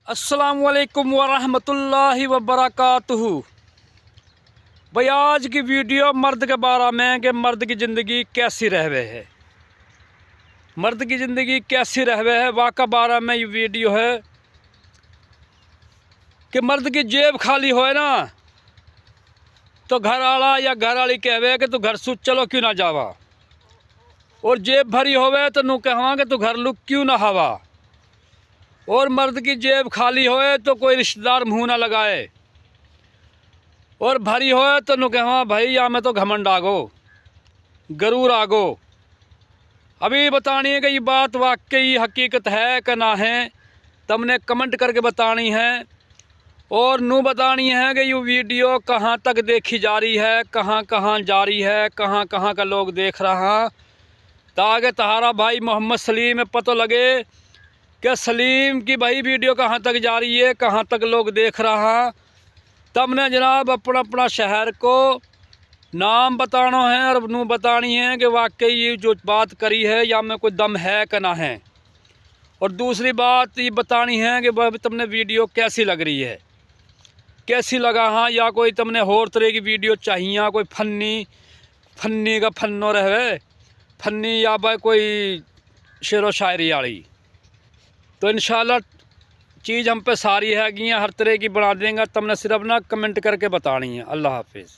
अस्सलामुअलैकुम वरहमतुल्लाहि वबरकातुहू। भाई आज की वीडियो मर्द के बारे में कि मर्द की ज़िंदगी कैसी रहवे है, मर्द की ज़िंदगी कैसी रहवे है वाक़ा बारे में ये वीडियो है। कि मर्द की जेब खाली होए ना तो घर आला या घर वाली कहवे कि तू घर सु चलो क्यों ना जावा, और जेब भरी होवे तो नू कहवा कि तू घर लुक क्यों ना हवा। और मर्द की जेब खाली होए तो कोई रिश्तेदार मुँह ना लगाए, और भरी होए तो नु कहवा भाई या में तो घमंड आगो गरूर आगो। अभी बतानी है कि ये बात वाकई हकीकत है कि ना है, तुमने कमेंट करके बतानी है। और नू बतानी है कि ये वीडियो कहाँ तक देखी जा रही है, कहाँ कहाँ जा रही है, कहाँ कहाँ का लोग देख रहा, ताकि तुम्हारा भाई मोहम्मद सलीम पता लगे कि सलीम की भाई वीडियो कहाँ तक जा रही है, कहाँ तक लोग देख रहा। तब ने जनाब अपना अपना शहर को नाम बताना है और नू बतानी है कि वाकई ये जो बात करी है या में कोई दम है कि ना है। और दूसरी बात ये बतानी है कि भाई तुमने वीडियो कैसी लग रही है, कैसी लगा। हाँ, या कोई तुमने और तरह की वीडियो चाहिए, कोई फन्नी का फन्नो रहे फन्नी, या भाई कोई शेरो शायरी वाली, तो इंशाल्लाह चीज़ हम पे सारी है हर तरह की बना देंगे। तुमने सिर्फ ना कमेंट करके बतानी है। अल्लाह हाफिज़।